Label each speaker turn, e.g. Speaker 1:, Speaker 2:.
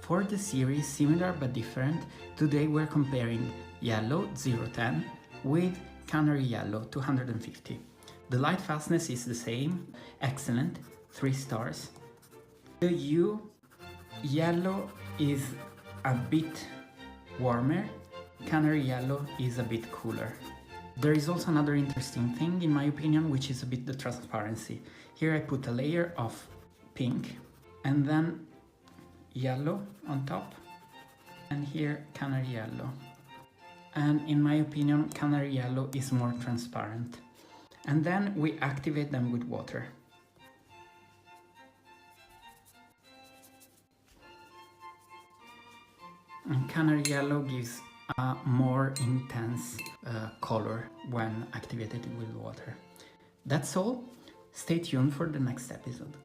Speaker 1: For the series similar but different, today we're comparing Yellow 010 with Canary Yellow 250. The light fastness is the same, excellent, 3 stars. The Yellow is a bit warmer, Canary Yellow is a bit cooler. There is also another interesting thing in my opinion, which is a bit the transparency. Here I put a layer of pink and then yellow on top, and here Canary Yellow. And in my opinion, Canary Yellow is more transparent. And then we activate them with water. And Canary Yellow gives a more intense color when activated with water. That's all. Stay tuned for the next episode.